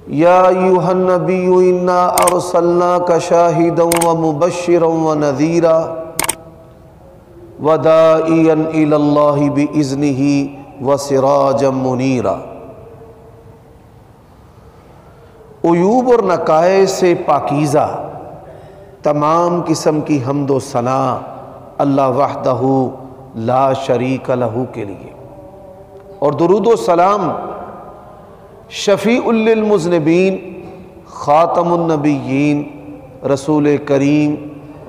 یا ایھا النبی انا ارسلناک شاہدا ومبشرا ونذیرا وداعیا الی اللہ باذنہ وسراجا منیرا۔ عیوب اور نقائص سے پاکیزہ تمام قسم کی حمد و ثنا اللہ وحدہ لا شریک لہ کے لیے، اور درود و سلام شفیع للمذنبین خاتم النبیین رسول کریم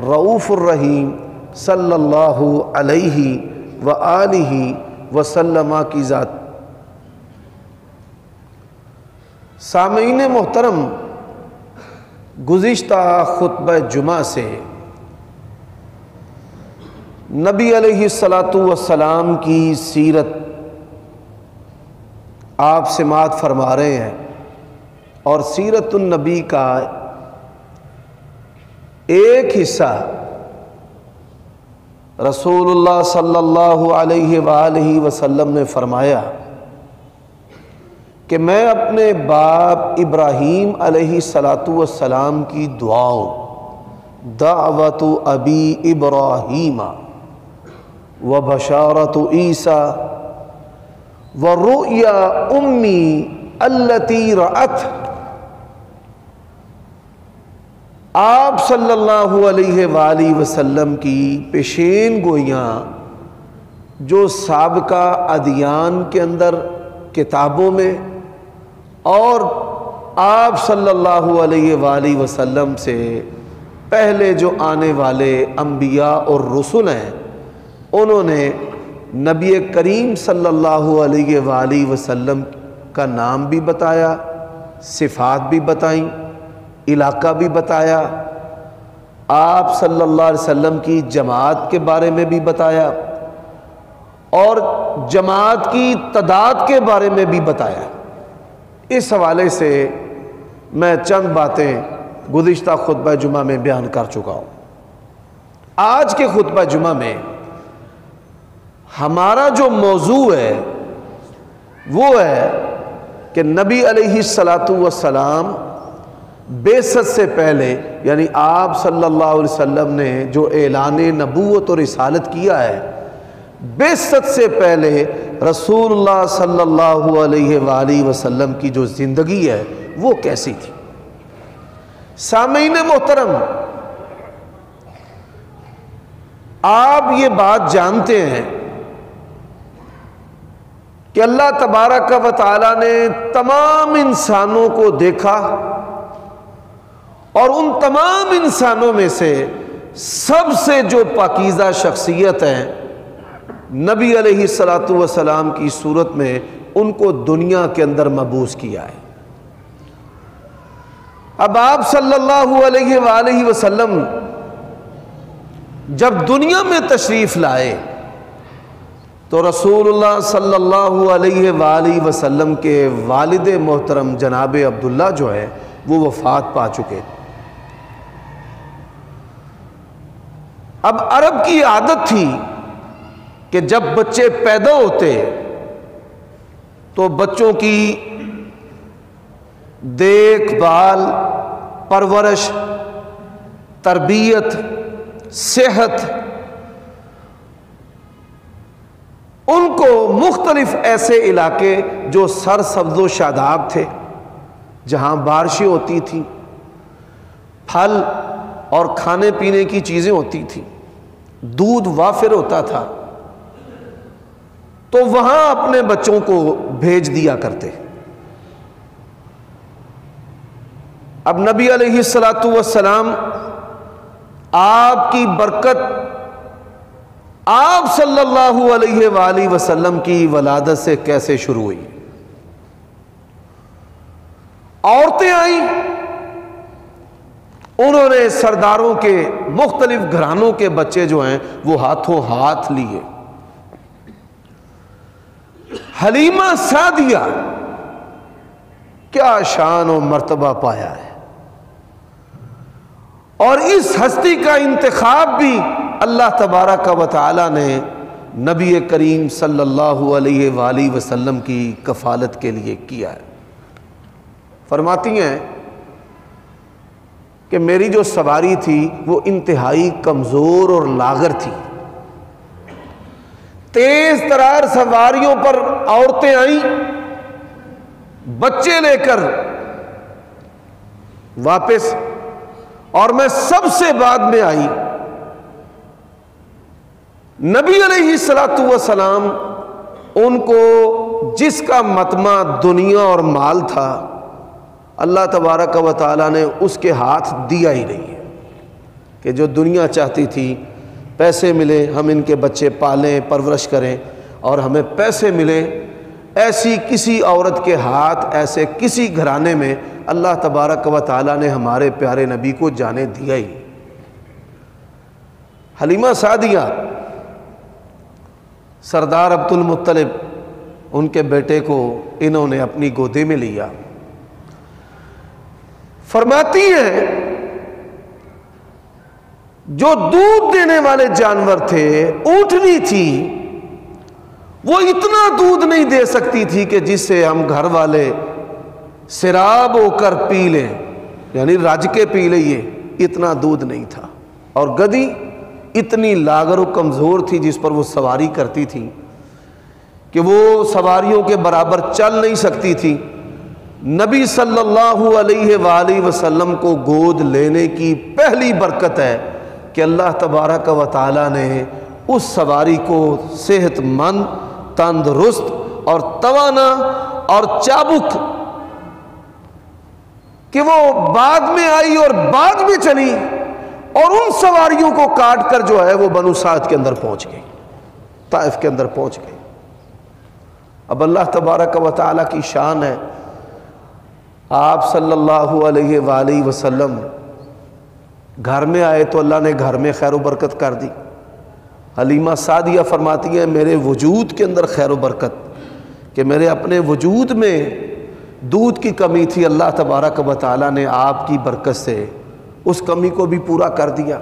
رؤوف الرحیم صلی اللہ علیہ وآلہ وسلم کی ذات۔ سامعین محترم، گزشتہ خطبہ جمعہ سے نبی علیہ السلام کی سیرت آپ سماعت فرما رہے ہیں، اور سیرت النبی کا ایک حصہ رسول اللہ صلی اللہ علیہ وآلہ وسلم نے فرمایا کہ میں اپنے باپ ابراہیم علیہ السلام کی دعاؤں دعوت ابی ابراہیم و بشارت عیسیٰ ورؤیا امی التی رأت، آپ صلی اللہ علیہ وآلہ وسلم کی پیشین گوئیاں جو سابقہ ادیان کے اندر کتابوں میں اور آپ صلی اللہ علیہ وآلہ وسلم سے پہلے جو آنے والے انبیاء اور رسل ہیں، انہوں نے نبی کریم صلی اللہ علیہ وآلہ وسلم کا نام بھی بتایا، صفات بھی بتائیں، علاقہ بھی بتایا، آپ صلی اللہ علیہ وسلم کی جماعت کے بارے میں بھی بتایا، اور جماعت کی تعداد کے بارے میں بھی بتایا۔ اس حوالے سے میں چند باتیں گزشتہ خطبہ جمعہ میں بیان کر چکا ہوں۔ آج کے خطبہ جمعہ میں ہمارا جو موضوع ہے وہ ہے کہ نبی علیہ السلام بعثت سے پہلے، یعنی آپ صلی اللہ علیہ وسلم نے جو اعلان نبوت اور رسالت کیا ہے، بعثت سے پہلے رسول اللہ صلی اللہ علیہ وآلہ وسلم کی جو زندگی ہے وہ کیسی تھی۔ سامعین محترم، آپ یہ بات جانتے ہیں کہ اللہ تبارک و تعالی نے تمام انسانوں کو دیکھا، اور ان تمام انسانوں میں سے سب سے جو پاکیزہ شخصیت ہے نبی علیہ السلام کی صورت میں ان کو دنیا کے اندر مبعوث کیا ہے۔ اب آپ صلی اللہ علیہ وآلہ وسلم جب دنیا میں تشریف لائے تو رسول اللہ صلی اللہ علیہ وآلہ وسلم کے والد محترم جناب عبداللہ جو ہے وہ وفات پا چکے۔ اب عرب کی عادت تھی کہ جب بچے پیدا ہوتے تو بچوں کی دیکھ بھال، پرورش، تربیت، صحت، ان کو مختلف ایسے علاقے جو سرسبز و شاداب تھے، جہاں بارشیں ہوتی تھیں، پھل اور کھانے پینے کی چیزیں ہوتی تھیں، دودھ وافر ہوتا تھا، تو وہاں اپنے بچوں کو بھیج دیا کرتے۔ اب نبی علیہ السلام آپ کی برکت آپ صلی اللہ علیہ وآلہ وسلم کی ولادت سے کیسے شروع ہوئی؟ عورتیں آئیں، انہوں نے سرداروں کے مختلف گھرانوں کے بچے جو ہیں وہ ہاتھوں ہاتھ لیے۔ حلیمہ سعدیہ، کیا شان و مرتبہ پایا ہے، اور اس ہستی کا انتخاب بھی اللہ تبارک و تعالی نے نبی کریم صلی اللہ علیہ وآلہ وسلم کی کفالت کے لیے کیا ہے۔ فرماتی ہیں کہ میری جو سواری تھی وہ انتہائی کمزور اور لاغر تھی، تیز ترار سواریوں پر عورتیں آئیں بچے لے کر واپس، اور میں سب سے بعد میں آئی۔ نبی علیہ الصلوۃ والسلام ان کو جس کا مطمع دنیا اور مال تھا اللہ تبارک و تعالیٰ نے اس کے ہاتھ دیا ہی نہیں ہے، کہ جو دنیا چاہتی تھی پیسے ملے ہم ان کے بچے پالیں پرورش کریں اور ہمیں پیسے ملے، ایسی کسی عورت کے ہاتھ ایسے کسی گھرانے میں اللہ تبارک و تعالیٰ نے ہمارے پیارے نبی کو جانے دیا ہی۔ حلیمہ سعدیہ سردار عبد المطلب ان کے بیٹے کو انہوں نے اپنی گودے میں لیا۔ فرماتی ہیں جو دودھ دینے والے جانور تھے، اونٹنی تھی، وہ اتنا دودھ نہیں دے سکتی تھی کہ جس سے ہم گھر والے سراب ہو کر پی لیں، یعنی رج کے پی لیں، یہ اتنا دودھ نہیں تھا۔ اور گدی اتنی لاغر و کمزور تھی جس پر وہ سواری کرتی تھی کہ وہ سواریوں کے برابر چل نہیں سکتی تھی۔ نبی صلی اللہ علیہ وآلہ وسلم کو گود لینے کی پہلی برکت ہے کہ اللہ تبارک و تعالیٰ نے اس سواری کو صحت مند، تندرست اور توانا اور چابک، کہ وہ بعد میں آئی اور بعد میں چلی اور ان سواریوں کو کاٹ کر جو ہے وہ بنو سعد کے اندر پہنچ گئی، طائف کے اندر پہنچ گئی۔ اب اللہ تبارک و تعالیٰ کی شان ہے، آپ صلی اللہ علیہ وآلہ وسلم گھر میں آئے تو اللہ نے گھر میں خیر و برکت کر دی۔ حلیمہ سعدیہ فرماتی ہیں میرے وجود کے اندر خیر و برکت، کہ میرے اپنے وجود میں دودھ کی کمی تھی، اللہ تبارک و تعالیٰ نے آپ کی برکت سے اس کمی کو بھی پورا کر دیا۔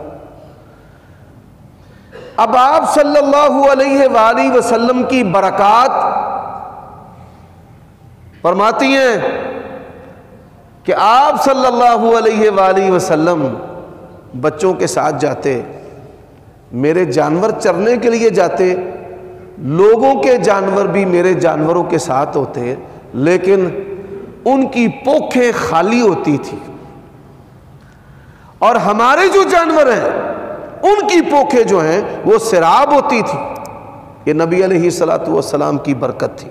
اب آپ صلی اللہ علیہ وآلہ وسلم کی برکات فرماتی ہیں کہ آپ صلی اللہ علیہ وآلہ وسلم بچوں کے ساتھ جاتے، میرے جانور چرنے کے لیے جاتے، لوگوں کے جانور بھی میرے جانوروں کے ساتھ ہوتے، لیکن ان کی پوکھیں خالی ہوتی تھی، اور ہمارے جو جانور ہیں ان کی پوکھیں جو ہیں وہ سراب ہوتی تھی۔ یہ نبی علیہ الصلوۃ والسلام کی برکت تھی۔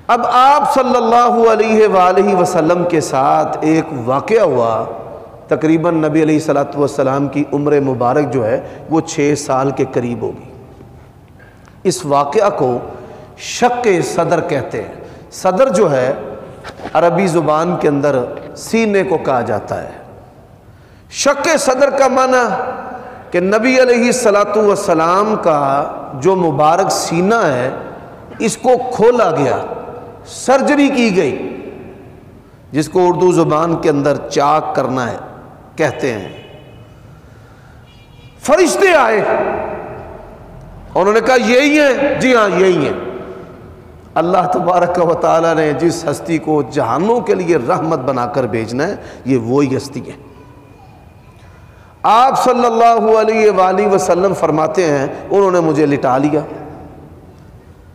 اب آپ صلی اللہ علیہ وآلہ وسلم کے ساتھ ایک واقعہ ہوا، تقریباً نبی علیہ الصلوۃ والسلام کی عمر مبارک جو ہے وہ 6 سال کے قریب ہوگی۔ اس واقعہ کو شق صدر کہتے ہیں۔ صدر جو ہے عربی زبان کے اندر سینے کو کہا جاتا ہے۔ شق صدر کا معنی کہ نبی علیہ الصلوۃ والسلام کا جو مبارک سینہ ہے اس کو کھولا گیا، سرجری کی گئی، جس کو اردو زبان کے اندر چاک کرنا ہے کہتے ہیں۔ فرشتے آئے، انہوں نے کہا یہی ہیں، جی ہاں یہی ہیں۔ اللہ تبارک و تعالیٰ نے جس ہستی کو جہانوں کے لیے رحمت بنا کر بھیجنا ہے یہ وہی ہستی ہے۔ آپ صلی اللہ علیہ وآلہ وسلم فرماتے ہیں انہوں نے مجھے لٹا لیا،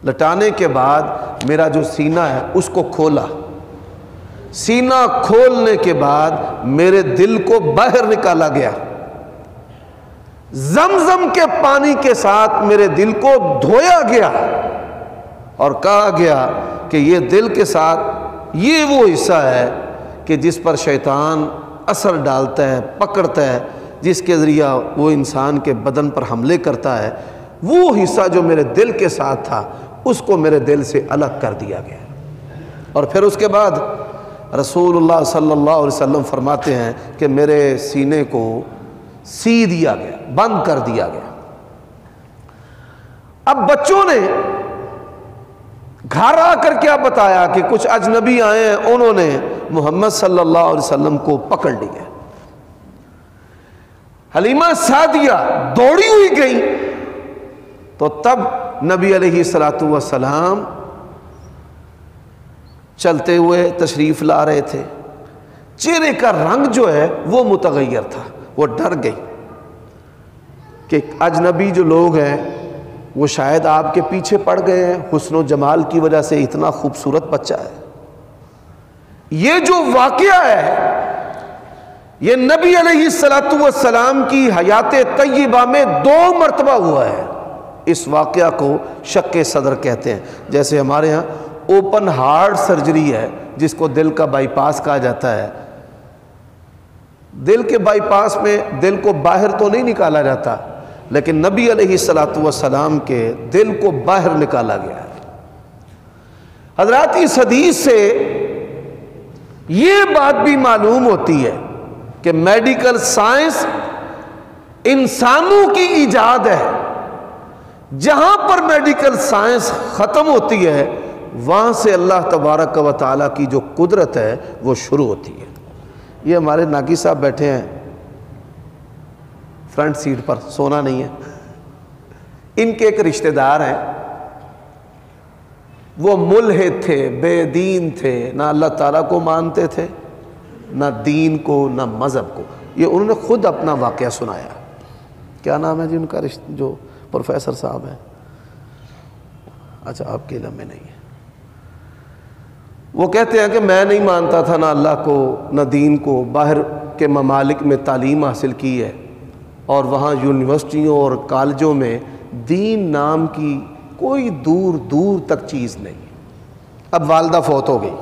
لٹانے کے بعد میرا جو سینہ ہے اس کو کھولا، سینہ کھولنے کے بعد میرے دل کو باہر نکالا گیا، زمزم کے پانی کے ساتھ میرے دل کو دھویا گیا اور کہا گیا کہ یہ دل کے ساتھ یہ وہ حصہ ہے کہ جس پر شیطان اثر ڈالتا ہے، پکڑتا ہے، جس کے ذریعہ وہ انسان کے بدن پر حملے کرتا ہے، وہ حصہ جو میرے دل کے ساتھ تھا اس کو میرے دل سے الگ کر دیا گیا۔ اور پھر اس کے بعد رسول اللہ صلی اللہ علیہ وسلم فرماتے ہیں کہ میرے سینے کو سی دیا گیا، بند کر دیا گیا۔ اب بچوں نے گھر آ کر کیا بتایا کہ کچھ اجنبی آئے ہیں، انہوں نے محمد صلی اللہ علیہ وسلم کو پکڑ لیا۔ حلیمہ سعدیہ دوڑی ہوئی گئی تو تب نبی علیہ الصلوۃ والسلام چلتے ہوئے تشریف لا رہے تھے، چہرے کا رنگ جو ہے وہ متغیر تھا، وہ ڈر گئی کہ اجنبی جو لوگ ہیں وہ شاید آپ کے پیچھے پڑ گئے ہیں، حسن و جمال کی وجہ سے اتنا خوبصورت بچہ ہے۔ یہ جو واقعہ ہے یہ نبی علیہ السلام کی حیات طیبہ میں 2 مرتبہ ہوا ہے۔ اس واقعہ کو شق صدر کہتے ہیں، جیسے ہمارے ہاں اوپن ہارٹ سرجری ہے جس کو دل کا بائی پاس کہا جاتا ہے۔ دل کے بائی پاس میں دل کو باہر تو نہیں نکالا جاتا، لیکن نبی علیہ السلام کے دل کو باہر نکالا گیا ہے۔ حضرات اس حدیث سے یہ بات بھی معلوم ہوتی ہے کہ میڈیکل سائنس انسانوں کی ایجاد ہے، جہاں پر میڈیکل سائنس ختم ہوتی ہے وہاں سے اللہ تبارک و تعالیٰ کی جو قدرت ہے وہ شروع ہوتی ہے۔ یہ ہمارے ناقی صاحب بیٹھے ہیں فرنٹ سیٹ پر، سونا نہیں ہے، ان کے ایک رشتہ دار ہیں، وہ ملحد تھے، بے دین تھے، نہ اللہ تعالیٰ کو مانتے تھے، نہ دین کو، نہ مذہب کو۔ یہ انہوں نے خود اپنا واقعہ سنایا۔ کیا نام ہے جی ان کا جو پروفیسر صاحب ہیں؟ اچھا آپ کے علم میں نہیں ہے۔ وہ کہتے ہیں کہ میں نہیں مانتا تھا نہ اللہ کو نہ دین کو، باہر کے ممالک میں تعلیم حاصل کی ہے اور وہاں یونیورسٹیوں اور کالجوں میں دین نام کی کوئی دور دور تک چیز نہیں۔ اب والدہ فوت ہو گئی،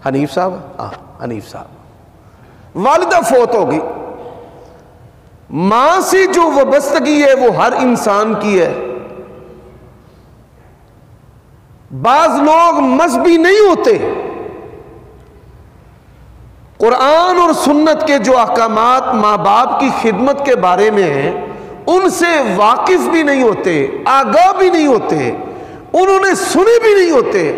حنیف صاحب، حنیف صاحب، والدہ فوت ہو گئی۔ ماں سے جو وابستگی ہے وہ ہر انسان کی ہے۔ بعض لوگ مذہبی نہیں ہوتے، قرآن اور سنت کے جو احکامات ماں باپ کی خدمت کے بارے میں ہیں ان سے واقف بھی نہیں ہوتے، آگاہ بھی نہیں ہوتے، انہوں نے سنے بھی نہیں ہوتے،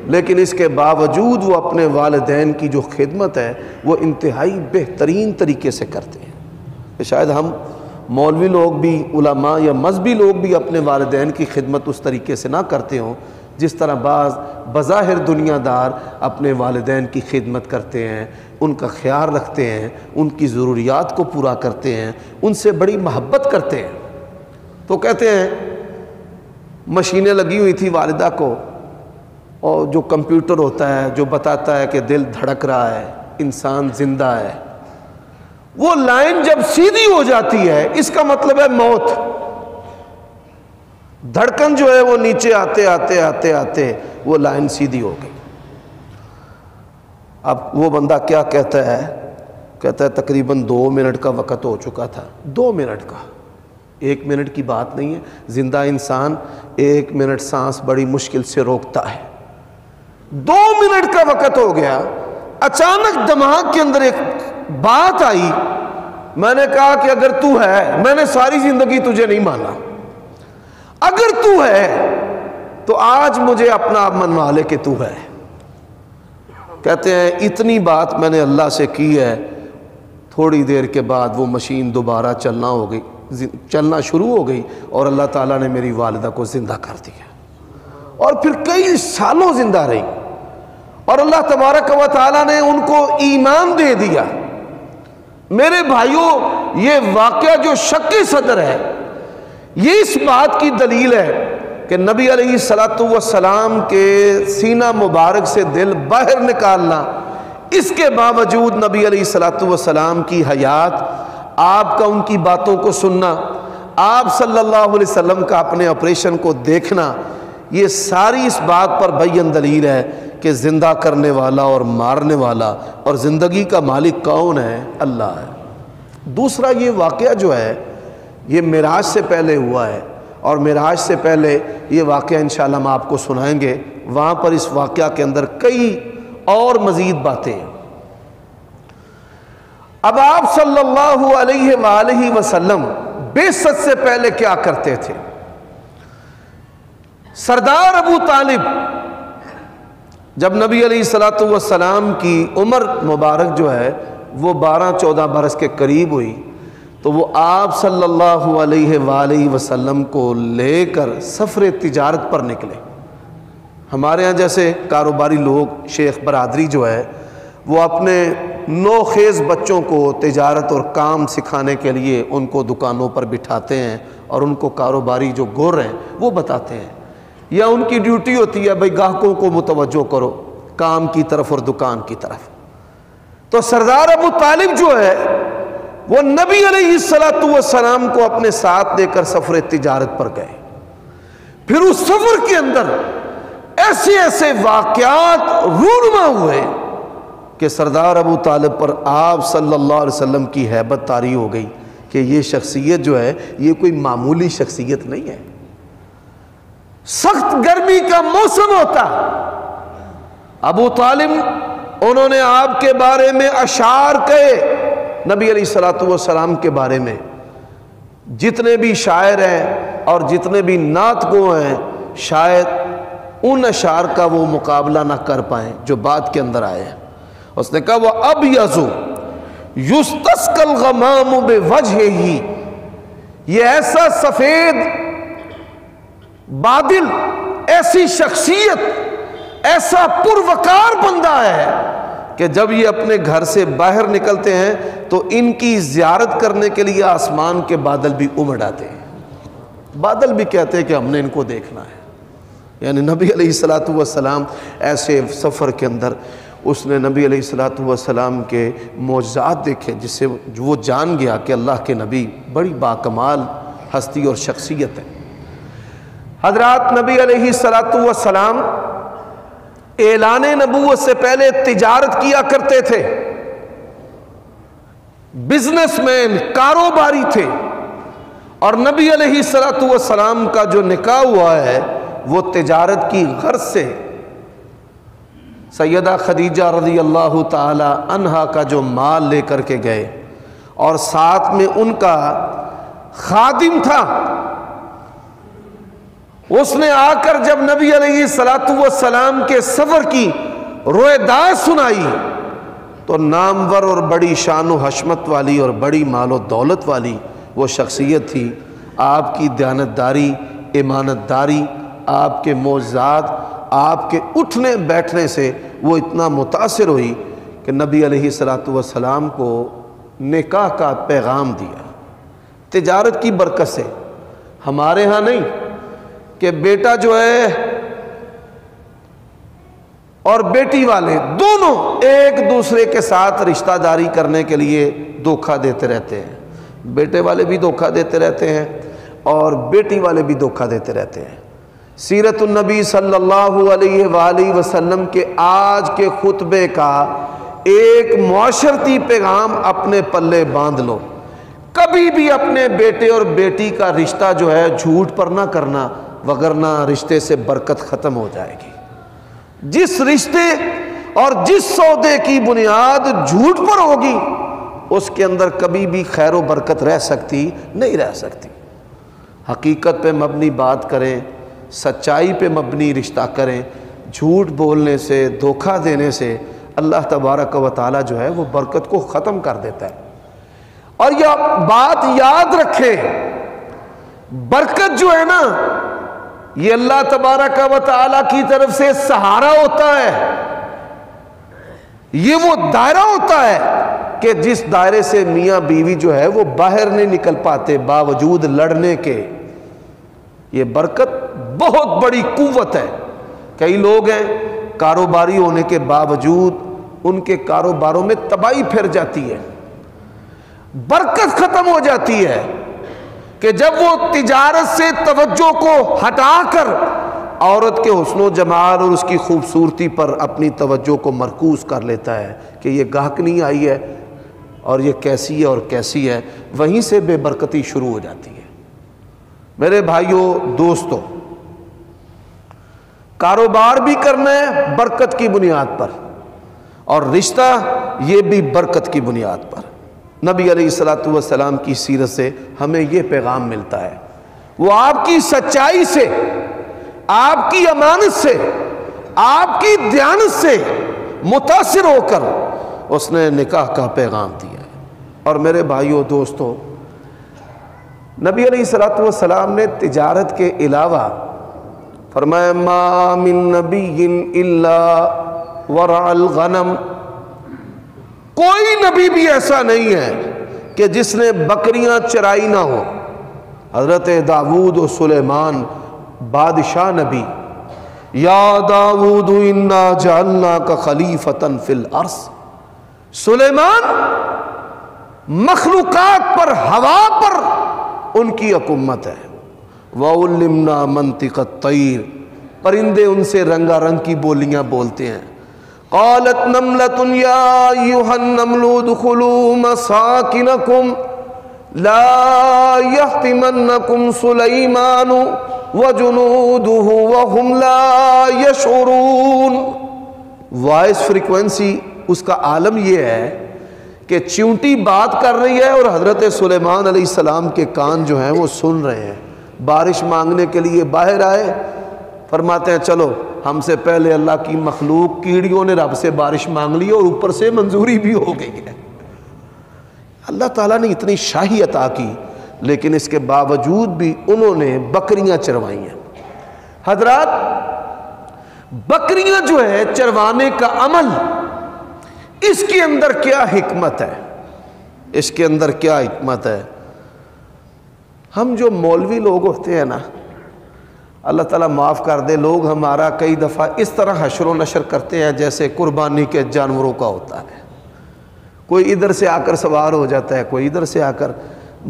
لیکن اس کے باوجود وہ اپنے والدین کی جو خدمت ہے وہ انتہائی بہترین طریقے سے کرتے ہیں۔ شاید ہم مولوی لوگ بھی، علماء یا مذہبی لوگ بھی اپنے والدین کی خدمت اس طریقے سے نہ کرتے ہوں جس طرح بعض بظاہر دنیا دار اپنے والدین کی خدمت کرتے ہیں، ان کا خیال رکھتے ہیں، ان کی ضروریات کو پورا کرتے ہیں، ان سے بڑی محبت کرتے ہیں۔ تو کہتے ہیں مشینیں لگی ہوئی تھی والدہ کو، اور جو کمپیوٹر ہوتا ہے جو بتاتا ہے کہ دل دھڑک رہا ہے، انسان زندہ ہے، وہ لائن جب سیدھی ہو جاتی ہے اس کا مطلب ہے موت۔ دھڑکن جو ہے وہ نیچے آتے آتے آتے آتے وہ لائن سیدھی ہو گئی۔ اب وہ بندہ کیا کہتا ہے تقریباً 2 منٹ کا وقت ہو چکا تھا۔ 2 منٹ کا، 1 منٹ کی بات نہیں ہے، زندہ انسان 1 منٹ سانس بڑی مشکل سے روکتا ہے۔ 2 منٹ کا وقت ہو گیا، اچانک دماغ کے اندر ایک بات آئی، میں نے کہا کہ اگر تو ہے، میں نے ساری زندگی تجھے نہیں مانا، اگر تو ہے تو آج مجھے اپنا آپ منوا لے کہ تو ہے۔ کہتے ہیں اتنی بات میں نے اللہ سے کی ہے، تھوڑی دیر کے بعد وہ مشین دوبارہ چلنا شروع ہو گئی اور اللہ تعالیٰ نے میری والدہ کو زندہ کر دیا، اور پھر کئی سالوں زندہ رہی، اور اللہ تبارک و تعالیٰ نے ان کو ایمان دے دیا۔ میرے بھائیوں، یہ واقعہ جو شق صدر ہے یہ اس بات کی دلیل ہے کہ نبی علیہ السلام کے سینہ مبارک سے دل باہر نکالنا، اس کے باوجود نبی علیہ السلام کی حیات، آپ کا ان کی باتوں کو سننا، آپ صلی اللہ علیہ وسلم کا اپنے آپریشن کو دیکھنا، یہ ساری اس بات پر بین دلیل ہے کہ زندہ کرنے والا اور مارنے والا اور زندگی کا مالک کون ہے؟ اللہ ہے۔ دوسرا یہ واقعہ جو ہے یہ معراج سے پہلے ہوا ہے، اور معراج سے پہلے یہ واقعہ انشاءاللہ ہم آپ کو سنائیں گے، وہاں پر اس واقعہ کے اندر کئی اور مزید باتیں ہیں۔ اب آپ صلی اللہ علیہ وآلہ وسلم بعثت سے پہلے کیا کرتے تھے؟ سردار ابو طالب جب نبی علیہ السلام کی عمر مبارک جو ہے وہ 12-14 برس کے قریب ہوئی تو وہ آپ صلی اللہ علیہ وآلہ وسلم کو لے کر سفر تجارت پر نکلے۔ ہمارے ہاں جیسے کاروباری لوگ، شیخ برادری جو ہے وہ اپنے نوخیز بچوں کو تجارت اور کام سکھانے کے لیے ان کو دکانوں پر بٹھاتے ہیں اور ان کو کاروباری جو گر ہیں وہ بتاتے ہیں، یا ان کی ڈیوٹی ہوتی ہے بھئی گاہکوں کو متوجہ کرو کام کی طرف اور دکان کی طرف۔ تو سردار ابو طالب جو ہے وہ نبی علیہ السلام کو اپنے ساتھ لے کر سفر تجارت پر گئے۔ پھر اس سفر کے اندر ایسے ایسے واقعات رونما ہوئے کہ سردار ابو طالب پر آپ صلی اللہ علیہ وسلم کی ہیبت طاری ہو گئی کہ یہ شخصیت جو ہے یہ کوئی معمولی شخصیت نہیں ہے۔ سخت گرمی کا موسم ہوتا، ابو طالب انہوں نے آپ کے بارے میں اشعار کہے، نبی علیہ السلام کے بارے میں۔ جتنے بھی شاعر ہیں اور جتنے بھی نعت گو ہیں شاید ان اشعار کا وہ مقابلہ نہ کر پائیں جو بات کے اندر آئے ہیں۔ اس نے کہا وَأَبْيَضُ يُسْتَسْقَى الْغَمَامُ بِوَجْهِهِ، یہ ایسا سفید بادل، ایسی شخصیت، ایسا پروقار بندہ ہے کہ جب یہ اپنے گھر سے باہر نکلتے ہیں تو ان کی زیارت کرنے کے لیے آسمان کے بادل بھی امڑ آتے ہیں۔ بادل بھی کہتے ہیں کہ ہم نے ان کو دیکھنا ہے۔ یعنی نبی علیہ السلام ایسے سفر کے اندر اس نے نبی علیہ السلام کے معجزات دیکھے، جس سے وہ جان گیا کہ اللہ کے نبی بڑی باکمال ہستی اور شخصیت ہے۔ حضرات نبی علیہ السلام اعلان نبوت سے پہلے تجارت کیا کرتے تھے، بزنس مین، کاروباری تھے، اور نبی علیہ السلام کا جو نکاح ہوا ہے وہ تجارت کی غرض سے۔ سیدہ خدیجہ رضی اللہ تعالی عنہا کا جو مال لے کر کے گئے اور ساتھ میں ان کا خادم تھا، اس نے آ کر جب نبی علیہ السلام کے سفر کی رویداد سنائی تو نامور اور بڑی شان و حشمت والی اور بڑی مال و دولت والی وہ شخصیت تھی۔ آپ کی دیانتداری، امانت داری، آپ کے معجزات، آپ کے اٹھنے بیٹھنے سے وہ اتنا متاثر ہوئی کہ نبی علیہ السلام کو نکاح کا پیغام دیا تجارت کی برکت سے۔ ہمارے ہاں نہیں کہ بیٹا جو ہے اور بیٹی والے دونوں ایک دوسرے کے ساتھ رشتہ داری کرنے کے لیے دھوکہ دیتے رہتے ہیں، بیٹے والے بھی دھوکہ دیتے رہتے ہیں اور بیٹی والے بھی دھوکہ دیتے رہتے ہیں۔ سیرت النبی صلی اللہ علیہ وآلہ وسلم کے آج کے خطبے کا ایک معاشرتی پیغام اپنے پلے باندھ لو، کبھی بھی اپنے بیٹے اور بیٹی کا رشتہ جو ہے جھوٹ پر نہ کرنا، وگرنہ رشتے سے برکت ختم ہو جائے گی۔ جس رشتے اور جس سودے کی بنیاد جھوٹ پر ہوگی اس کے اندر کبھی بھی خیر و برکت رہ سکتی نہیں رہ سکتی۔ حقیقت پہ مبنی بات کریں، سچائی پہ مبنی رشتہ کریں، جھوٹ بولنے سے، دھوکہ دینے سے اللہ تبارک و تعالی جو ہے وہ برکت کو ختم کر دیتا ہے۔ اور یہ بات یاد رکھیں، برکت جو ہے نا یہ اللہ تبارک و تعالی کی طرف سے سہارا ہوتا ہے، یہ وہ دائرہ ہوتا ہے کہ جس دائرے سے میاں بیوی جو ہے وہ باہر نہیں نکل پاتے باوجود لڑنے کے۔ یہ برکت بہت بڑی قوت ہے۔ کئی لوگ ہیں کاروباری ہونے کے باوجود ان کے کاروباروں میں تباہی پھر جاتی ہے، برکت ختم ہو جاتی ہے کہ جب وہ تجارت سے توجہ کو ہٹا کر عورت کے حسن و جمال اور اس کی خوبصورتی پر اپنی توجہ کو مرکوز کر لیتا ہے کہ یہ گاہکنی آئی ہے اور یہ کیسی ہے اور کیسی ہے، وہیں سے بے برکتی شروع ہو جاتی ہے۔ میرے بھائیوں دوستو، کاروبار بھی کرنا ہے برکت کی بنیاد پر، اور رشتہ یہ بھی برکت کی بنیاد پر۔ نبی علیہ السلام کی سیرت سے ہمیں یہ پیغام ملتا ہے، وہ آپ کی سچائی سے، آپ کی امانت سے، آپ کی دیانت سے متاثر ہو کر اس نے نکاح کا پیغام دیا ہے۔ اور میرے بھائیوں دوستو، نبی علیہ السلام نے تجارت کے علاوہ فرمایا ما من نبی الا ورع الغنم، کوئی نبی بھی ایسا نہیں ہے کہ جس نے بکریاں چرائی نہ ہو۔ حضرت داؤد و سلیمان بادشاہ نبی، یا داؤد انا جعلناک خلیفۃ فی الارض، سلیمان مخلوقات پر، ہوا پر ان کی حکومت ہے۔ وَعُلِّمْنَا مَنْطِقَ الطَّيْرِ، پرندے ان سے رنگا رنگ کی بولیاں بولتے ہیں۔ قالت نملة یا ایھا النمل ادخلوا مساکنکم لا یحطمنکم سلیمان وجنودہ وہم لا یشعرون۔ وائس فریکوینسی اس کا عالم یہ ہے کہ چیونٹی بات کر رہی ہے اور حضرت سلیمان علیہ السلام کے کان جو ہیں وہ سن رہے ہیں۔ بارش مانگنے کے لیے باہر آئے، فرماتے ہیں چلو ہم سے پہلے اللہ کی مخلوق کیڑیوں نے رب سے بارش مانگ لی اور اوپر سے منظوری بھی ہو گئی ہے۔ اللہ تعالیٰ نے اتنی شاہی عطا کی، لیکن اس کے باوجود بھی انہوں نے بکریاں چروائی ہیں۔ حضرات، بکریاں جو ہے چروانے کا عمل، اس کے اندر کیا حکمت ہے؟ اس کے اندر کیا حکمت ہے؟ ہم جو مولوی لوگ ہوتے ہیں نا، اللہ تعالیٰ معاف کر دے، لوگ ہمارا کئی دفعہ اس طرح حشر و نشر کرتے ہیں جیسے قربانی کے جانوروں کا ہوتا ہے۔ کوئی ادھر سے آ کر سوار ہو جاتا ہے، کوئی ادھر سے آ کر۔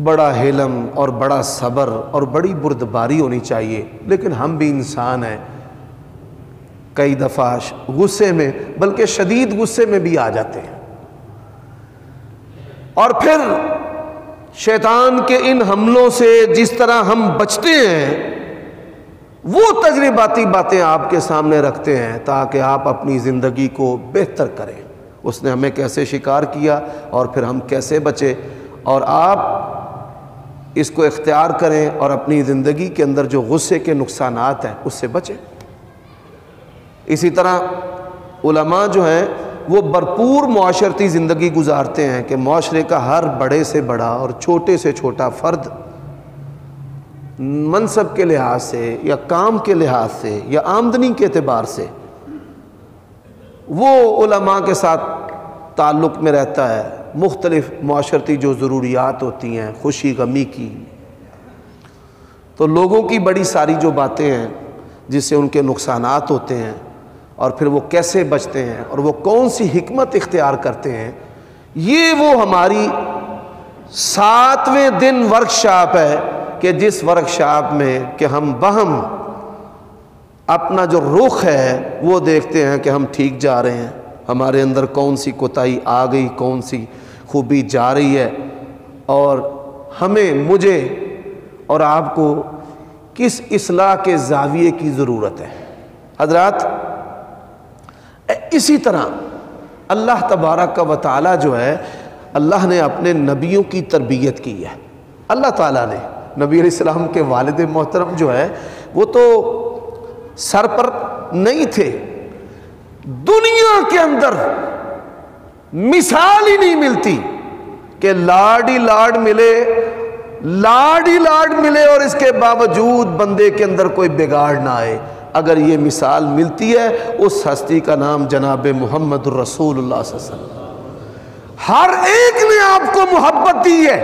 بڑا حلم اور بڑا صبر اور بڑی بردباری ہونی چاہیے، لیکن ہم بھی انسان ہیں، کئی دفعہ غصے میں، بلکہ شدید غصے میں بھی آ جاتے ہیں۔ اور پھر شیطان کے ان حملوں سے جس طرح ہم بچتے ہیں، وہ تجرباتی باتیں آپ کے سامنے رکھتے ہیں تاکہ آپ اپنی زندگی کو بہتر کریں۔ اس نے ہمیں کیسے شکار کیا اور پھر ہم کیسے بچے، اور آپ اس کو اختیار کریں اور اپنی زندگی کے اندر جو غصے کے نقصانات ہیں اس سے بچیں۔ اسی طرح علماء جو ہیں وہ بھرپور معاشرتی زندگی گزارتے ہیں کہ معاشرے کا ہر بڑے سے بڑا اور چھوٹے سے چھوٹا فرد منصب کے لحاظ سے یا کام کے لحاظ سے یا آمدنی کے اعتبار سے وہ علماء کے ساتھ تعلق میں رہتا ہے۔ مختلف معاشرتی جو ضروریات ہوتی ہیں، خوشی غمی کی، تو لوگوں کی بڑی ساری جو باتیں ہیں جس سے ان کے نقصانات ہوتے ہیں اور پھر وہ کیسے بچتے ہیں اور وہ کون سی حکمت اختیار کرتے ہیں، یہ وہ ہماری 7ویں دن ورکشاپ ہے کہ جس ورکشاپ میں کہ ہم بہم اپنا جو رخ ہے وہ دیکھتے ہیں کہ ہم ٹھیک جا رہے ہیں، ہمارے اندر کون سی کوتاہی آ گئی، کون سی خوبی جا رہی ہے، اور ہمیں، مجھے اور آپ کو کس اصلاح کے زاویے کی ضرورت ہے۔ حضرات، اسی طرح اللہ تبارک و تعالی جو ہے، اللہ نے اپنے نبیوں کی تربیت کی ہے۔ اللہ تعالیٰ نے نبی علیہ السلام کے والد محترم جو ہے وہ تو سر پر نہیں تھے، دنیا کے اندر مثال ہی نہیں ملتی کہ لاڈ ہی لاڈ ملے اور اس کے باوجود بندے کے اندر کوئی بگاڑ نہ آئے۔ اگر یہ مثال ملتی ہے، اس ہستی کا نام جناب محمد الرسول اللہ صلی اللہ علیہ وسلم۔ ہر ایک نے آپ کو محبت دی ہے،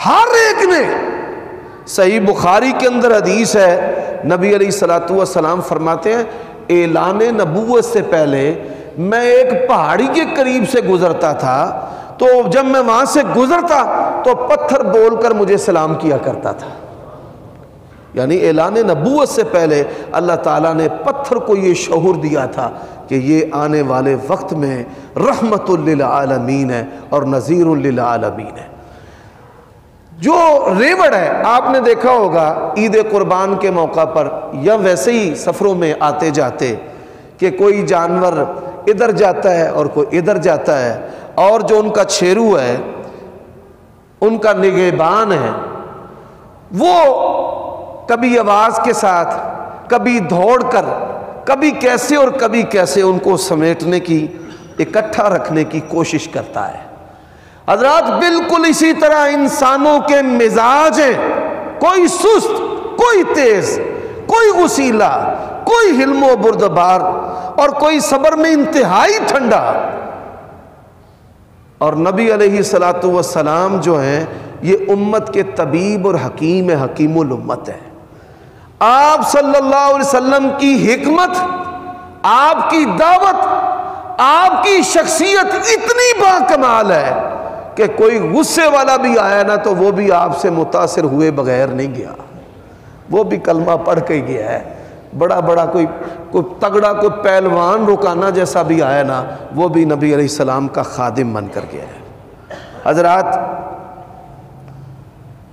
ہر ایک نے۔ صحیح بخاری کے اندر حدیث ہے، نبی علیہ الصلوۃ والسلام فرماتے ہیں، اعلان نبوت سے پہلے میں ایک پہاڑی کے قریب سے گزرتا تھا، تو جب میں وہاں سے گزرتا تو پتھر بول کر مجھے سلام کیا کرتا تھا۔ یعنی اعلان نبوت سے پہلے اللہ تعالیٰ نے پتھر کو یہ شعور دیا تھا کہ یہ آنے والے وقت میں رحمت للعالمین ہے اور نذیر للعالمین ہے۔ جو ریوڑ ہے، آپ نے دیکھا ہوگا عید قربان کے موقع پر یا ویسے ہی سفروں میں آتے جاتے کہ کوئی جانور ادھر جاتا ہے اور کوئی ادھر جاتا ہے، اور جو ان کا چھیرو ہے، ان کا نگہبان ہے، وہ کبھی آواز کے ساتھ، کبھی دوڑ کر، کبھی کیسے اور کبھی کیسے ان کو سمیٹنے کی، اکٹھا رکھنے کی کوشش کرتا ہے۔ حضرات، بالکل اسی طرح انسانوں کے مزاج ہیں، کوئی سست، کوئی تیز، کوئی وسیلہ، کوئی حلم و بردبار اور کوئی صبر میں انتہائی ٹھنڈا. اور نبی علیہ الصلوۃ والسلام جو ہیں یہ امت کے طبیب اور حکیم حکیم الامت ہے. آپ صلی اللہ علیہ وسلم کی حکمت، آپ کی دعوت، آپ کی شخصیت اتنی با کمال ہے کہ کوئی غصے والا بھی آیا نا تو وہ بھی آپ سے متاثر ہوئے بغیر نہیں گیا، وہ بھی کلمہ پڑھ کے گیا ہے. بڑا کوئی تگڑا کوئی پہلوان رکانا جیسا بھی آیا نا وہ بھی نبی علیہ السلام کا خادم بن کر گیا ہے. حضرات،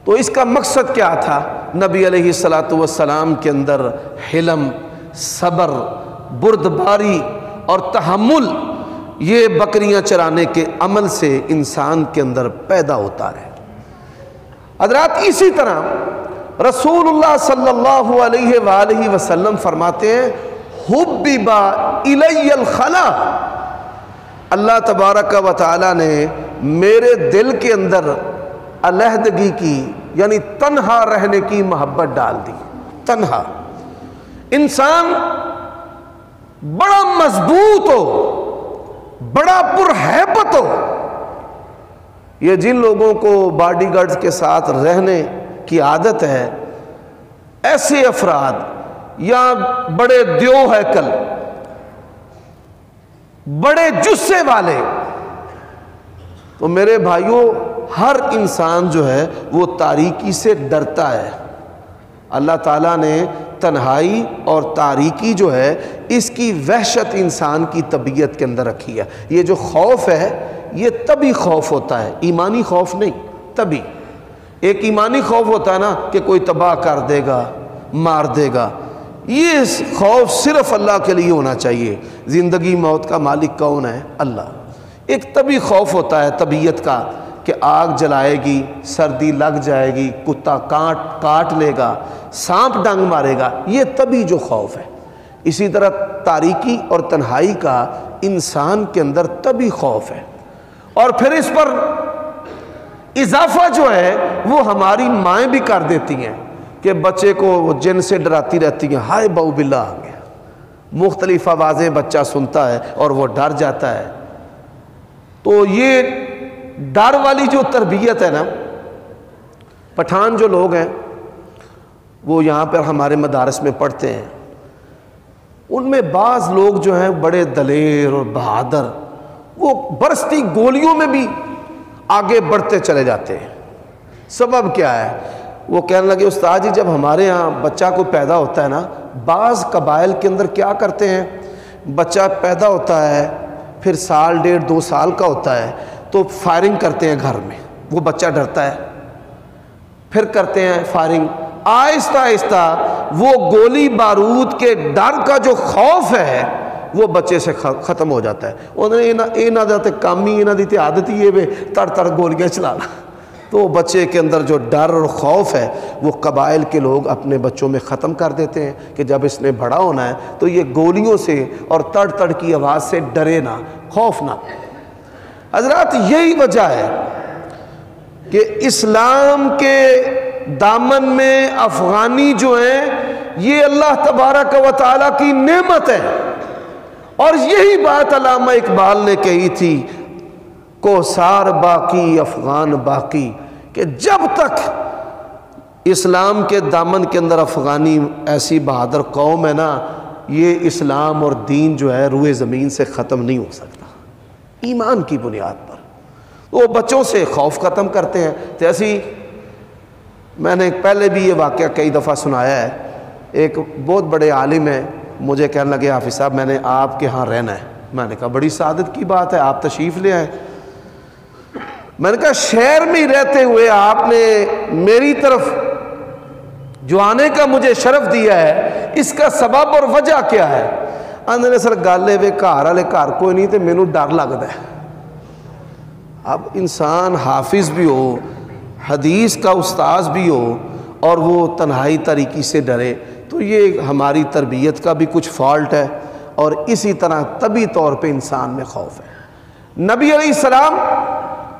تو اس کا مقصد کیا تھا؟ نبی علیہ الصلوۃ والسلام کے اندر حلم، صبر، بردباری اور تحمل، یہ بکریاں چرانے کے عمل سے انسان کے اندر پیدا ہوتا ہے. حضرات، اسی طرح رسول اللہ صلی اللہ علیہ وآلہ وسلم فرماتے ہیں حبب الی الخلا، اللہ تبارک و تعالی نے میرے دل کے اندر علیحدگی کی یعنی تنہا رہنے کی محبت ڈال دی. تنہا انسان بڑا مضبوط ہو، بڑا پرہیبت ہو. یہ جن لوگوں کو باڈی گارڈز کے ساتھ رہنے کی عادت ہے، ایسے افراد یا بڑے دیو ہیکل، بڑے جثے والے، تو میرے بھائیوں ہر انسان جو ہے وہ تاریکی سے ڈرتا ہے. اللہ تعالیٰ نے تنہائی اور تاریکی جو ہے اس کی وحشت انسان کی طبیعت کے اندر رکھی ہے. یہ جو خوف ہے یہ تبھی خوف ہوتا ہے، ایمانی خوف نہیں. تبھی ایک ایمانی خوف ہوتا ہے نا کہ کوئی تباہ کر دے گا، مار دے گا، یہ خوف صرف اللہ کے لیے ہونا چاہیے. زندگی موت کا مالک کون ہے؟ اللہ. ایک تبھی خوف ہوتا ہے طبیعت کا کہ آگ جلائے گی، سردی لگ جائے گی، کتا کاٹ لے گا، سانپ ڈنگ مارے گا، یہ تبھی جو خوف ہے. اسی طرح تاریکی اور تنہائی کا انسان کے اندر تبھی خوف ہے. اور پھر اس پر اضافہ جو ہے وہ ہماری مائیں بھی کر دیتی ہیں کہ بچے کو وہ جن سے ڈراتی رہتی ہیں، ہائے باؤ باللہ آ گیا. مختلف آوازیں بچہ سنتا ہے اور وہ ڈر جاتا ہے. تو یہ ڈر والی جو تربیت ہے نا، پٹھان جو لوگ ہیں وہ یہاں پر ہمارے مدارس میں پڑھتے ہیں، ان میں بعض لوگ جو ہیں بڑے دلیر اور بہادر، وہ برستی گولیوں میں بھی آگے بڑھتے چلے جاتے ہیں. سبب کیا ہے؟ وہ کہنے لگے استاد جی جب ہمارے ہاں بچہ کو پیدا ہوتا ہے نا، بعض قبائل کے اندر کیا کرتے ہیں، بچہ پیدا ہوتا ہے پھر سال ڈیڑھ 2 سال کا ہوتا ہے تو فائرنگ کرتے ہیں گھر میں، وہ بچہ ڈرتا ہے، پھر کرتے ہیں فائرنگ. آہستہ آہستہ وہ گولی بارود کے ڈر کا جو خوف ہے وہ بچے سے ختم ہو جاتا ہے. انہوں نے کام ہی انہوں دی عادت ہی ہے تڑ گولیاں چلانا. تو بچے کے اندر جو ڈر اور خوف ہے وہ قبائل کے لوگ اپنے بچوں میں ختم کر دیتے ہیں کہ جب اس نے بڑا ہونا ہے تو یہ گولیوں سے اور تڑ کی آواز سے ڈرے نہ، خوف نہ. حضرات، یہی وجہ ہے کہ اسلام کے دامن میں افغانی جو ہیں یہ اللہ تبارک و تعالیٰ کی نعمت ہے. اور یہی بات علامہ اقبال نے کہی تھی، کوثار باقی افغان باقی، کہ جب تک اسلام کے دامن کے اندر افغانی ایسی بہادر قوم ہے نا، یہ اسلام اور دین جو ہے روئے زمین سے ختم نہیں ہو سکتا. ایمان کی بنیاد پر وہ بچوں سے خوف ختم کرتے ہیں. جیسی میں نے پہلے بھی یہ واقعہ کئی دفعہ سنایا ہے، ایک بہت بڑے عالم ہیں، مجھے کہنے لگے حافظ صاحب میں نے آپ کے ہاں رہنا ہے. میں نے کہا بڑی سعادت کی بات ہے، آپ تشریف لے آئیں. میں نے کہا شہر میں ہی رہتے ہوئے آپ نے میری طرف جو آنے کا مجھے شرف دیا ہے، اس کا سبب اور وجہ کیا ہے؟ آندھے نے سر گالے وے گھر والے گھر کوئی نہیں تو مینوں ڈر لگتا ہے. اب انسان حافظ بھی ہو، حدیث کا استاذ بھی ہو اور وہ تنہائی طریقے سے ڈرے تو یہ ہماری تربیت کا بھی کچھ فالٹ ہے. اور اسی طرح طبی طور پہ انسان میں خوف ہے. نبی علیہ السلام،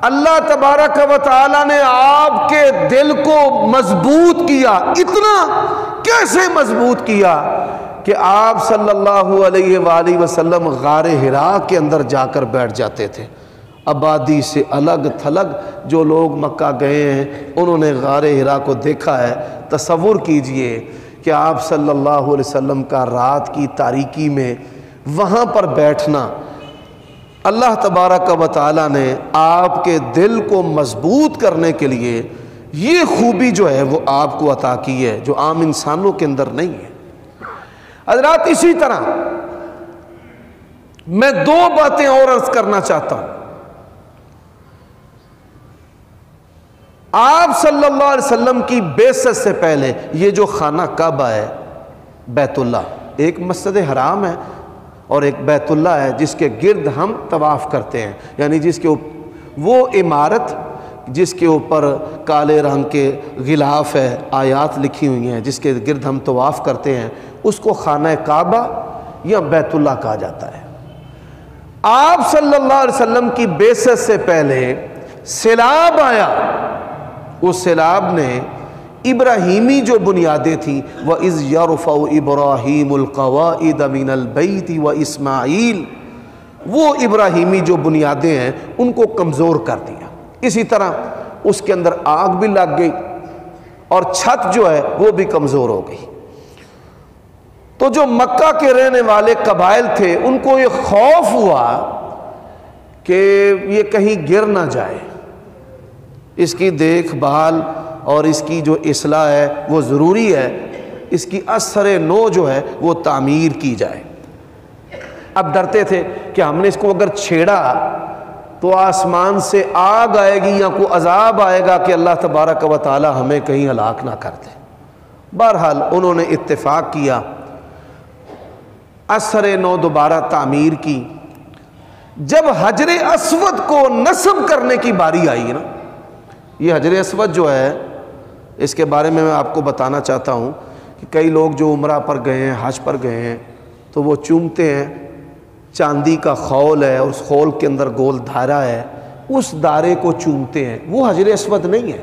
اللہ تبارک و تعالی نے آپ کے دل کو مضبوط کیا اتنا کیسے مضبوط کیا کہ آپ صلی اللہ علیہ وآلہ وسلم غار حرا کے اندر جا کر بیٹھ جاتے تھے۔ آبادی سے الگ تھلگ جو لوگ مکہ گئے ہیں انہوں نے غار حرا کو دیکھا ہے۔ تصور کیجئے کہ آپ صلی اللہ علیہ وسلم کا رات کی تاریکی میں وہاں پر بیٹھنا، اللہ تبارک و تعالیٰ نے آپ کے دل کو مضبوط کرنے کے لیے یہ خوبی جو ہے وہ آپ کو عطا کی ہے جو عام انسانوں کے اندر نہیں ہے۔ حضرات اسی طرح میں دو باتیں اور عرض کرنا چاہتا ہوں۔ آپ صلی اللہ علیہ وسلم کی بعثت سے پہلے یہ جو خانہ کعبہ ہے، بیت اللہ، ایک مسجد حرام ہے اور ایک بیت اللہ ہے جس کے گرد ہم طواف کرتے ہیں، یعنی جس کے وہ عمارت جس کے اوپر کالے رنگ کے غلاف ہے، آیات لکھی ہوئی ہیں، جس کے گرد ہم طواف کرتے ہیں، اس کو خانہ کعبہ یا بیت اللہ کہا جاتا ہے۔ آپ صلی اللہ علیہ وسلم کی بعثت سے پہلے سیلاب آیا، اس سیلاب نے ابراہیمی جو بنیادیں تھیں، وَإِذْ يَرْفَعُ إِبْرَاهِيمُ الْقَوَاعِدَ مِنَ الْبَيْتِ وَإِسْمَاعِيلُ، وہ ابراہیمی جو بنیادیں ہیں ان کو کمزور کر دیا۔ اسی طرح اس کے اندر آگ بھی لگ گئی اور چھت جو ہے وہ بھی کمزور ہو گئی۔ تو جو مکہ کے رہنے والے قبائل تھے ان کو یہ خوف ہوا کہ یہ کہیں گر نہ جائے، اس کی دیکھ بھال اور اس کی جو اصلاح ہے وہ ضروری ہے، اس کی اثر نو جو ہے وہ تعمیر کی جائے۔ اب ڈرتے تھے کہ ہم نے اس کو اگر چھیڑا تو آسمان سے آگ آئے گی یا کوئی عذاب آئے گا کہ اللہ تبارک و تعالی ہمیں کہیں ہلاک نہ کر دے۔ بہرحال انہوں نے اتفاق کیا، اثر نو دوبارہ تعمیر کی۔ جب حجر اسود کو نصب کرنے کی باری آئی نا، یہ حجر اسود جو ہے اس کے بارے میں آپ کو بتانا چاہتا ہوں کہ کئی لوگ جو عمرہ پر گئے ہیں، حج پر گئے ہیں، تو وہ چومتے ہیں، چاندی کا خول ہے، اس خول کے اندر گول دھارا ہے، اس دائرے کو چومتے ہیں، وہ حجر اسود نہیں ہے۔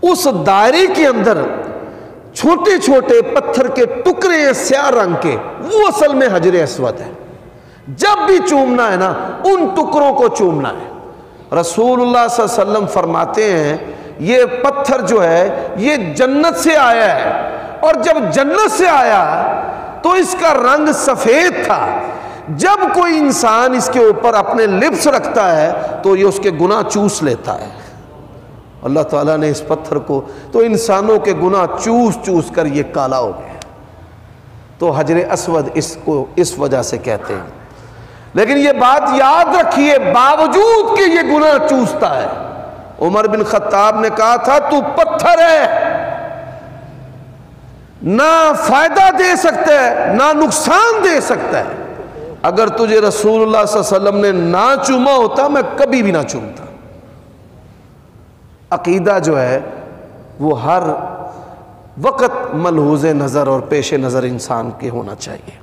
اس دائرے کے اندر چھوٹے چھوٹے پتھر کے ٹکڑے ہیں سیاہ رنگ کے، وہ اصل میں حجر اسود ہے۔ جب بھی چومنا ہے نا ان ٹکڑوں کو چومنا ہے۔ رسول اللہ صلی اللہ علیہ وسلم فرماتے ہیں یہ پتھر جو ہے یہ جنت سے آیا ہے، اور جب جنت سے آیا تو اس کا رنگ سفید تھا۔ جب کوئی انسان اس کے اوپر اپنے لپس رکھتا ہے تو یہ اس کے گناہ چوس لیتا ہے۔ اللہ تعالیٰ نے اس پتھر کو تو انسانوں کے گناہ چوس چوس کر یہ کالا ہو گیا، تو حجر اسود اس کو اس وجہ سے کہتے ہیں۔ لیکن یہ بات یاد رکھیے، باوجود کہ یہ گناہ چوستا ہے، عمر بن خطاب نے کہا تھا تو پتھر ہے، نہ فائدہ دے سکتا ہے نہ نقصان دے سکتا ہے، اگر تجھے رسول اللہ صلی اللہ علیہ وسلم نے نہ چوما ہوتا میں کبھی بھی نہ چومتا۔ عقیدہ جو ہے وہ ہر وقت ملحوظ نظر اور پیش نظر انسان کے ہونا چاہیے۔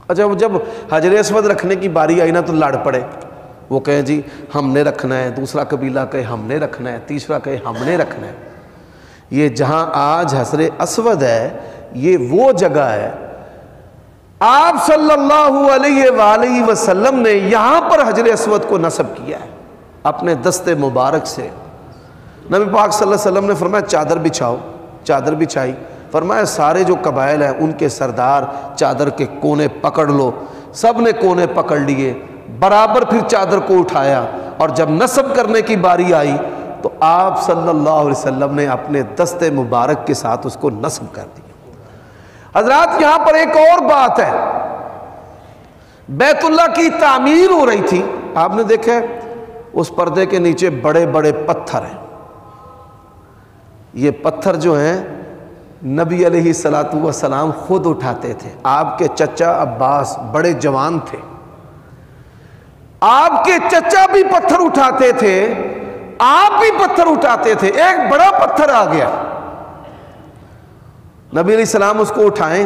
اچھا جب حجر اسود رکھنے کی باری آئی نا تو لڑ پڑے، وہ کہیں جی ہم نے رکھنا ہے، دوسرا قبیلہ کہے ہم نے رکھنا ہے، تیسرا کہے ہم نے رکھنا ہے۔ یہ جہاں آج حجر اسود ہے یہ وہ جگہ ہے، آپ صلی اللہ علیہ وآلہ وسلم نے یہاں پر حجر اسود کو نصب کیا ہے اپنے دست مبارک سے۔ نبی پاک صلی اللہ علیہ وسلم نے فرمایا چادر بچھاؤ، چادر بچھائی، فرمایا سارے جو قبائل ہیں ان کے سردار چادر کے کونے پکڑ لو، سب نے کونے پکڑ لیے، برابر پھر چادر کو اٹھایا، اور جب نصب کرنے کی باری آئی تو آپ صلی اللہ علیہ وسلم نے اپنے دست مبارک کے ساتھ اس کو نصب کر دیا۔ حضرات یہاں پر ایک اور بات ہے، بیت اللہ کی تعمیر ہو رہی تھی، آپ نے دیکھا اس پردے کے نیچے بڑے بڑے پتھر ہیں، یہ پتھر جو ہیں نبی علیہ السلام خود اٹھاتے تھے۔ آپ کے چچا عباس بڑے جوان تھے، آپ کے چچا بھی پتھر اٹھاتے تھے، آپ بھی پتھر اٹھاتے تھے۔ ایک بڑا پتھر آ گیا، نبی علیہ السلام اس کو اٹھائیں،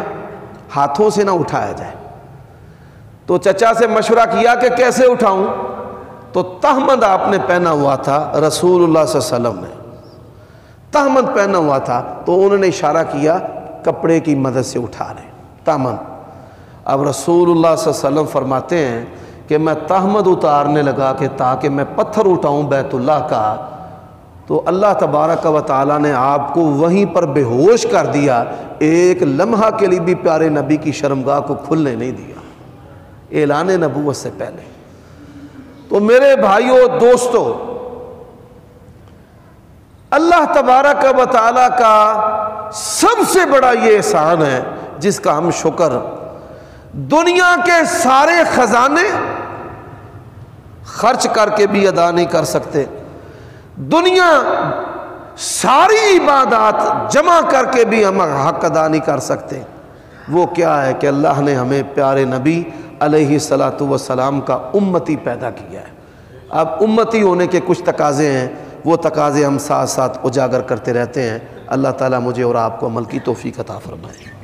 ہاتھوں سے نہ اٹھایا جائے، تو چچا سے مشورہ کیا کہ کیسے اٹھاؤں، تو تہمد آپ نے پہنا ہوا تھا رسول اللہ صلی اللہ علیہ وسلم نے، تہمد پہنا ہوا تھا تو انہوں نے اشارہ کیا کپڑے کی مدد سے اٹھا لیں تہمد۔ اب رسول اللہ صلی اللہ علیہ وسلم فرماتے ہیں کہ میں تہمد اتارنے لگا کہ تاکہ میں پتھر اٹھاؤں بیت اللہ کا، تو اللہ تبارک و تعالیٰ نے آپ کو وہیں پر بے ہوش کر دیا، ایک لمحہ کے لیے بھی پیارے نبی کی شرمگاہ کو کھلنے نہیں دیا اعلان نبوت سے پہلے۔ تو میرے بھائیوں دوستو، اللہ تبارک و تعالیٰ کا سب سے بڑا یہ احسان ہے جس کا ہم شکر دنیا کے سارے خزانے خرچ کر کے بھی ادا نہیں کر سکتے، دنیا ساری عبادات جمع کر کے بھی ہم حق ادا نہیں کر سکتے۔ وہ کیا ہے کہ اللہ نے ہمیں پیارے نبی علیہ الصلاۃ والسلام کا امتی پیدا کیا ہے۔ اب امتی ہونے کے کچھ تقاضے ہیں، وہ تقاضے ہم ساتھ ساتھ اجاگر کرتے رہتے ہیں۔ اللہ تعالیٰ مجھے اور آپ کو عمل کی توفیق عطا فرمائے۔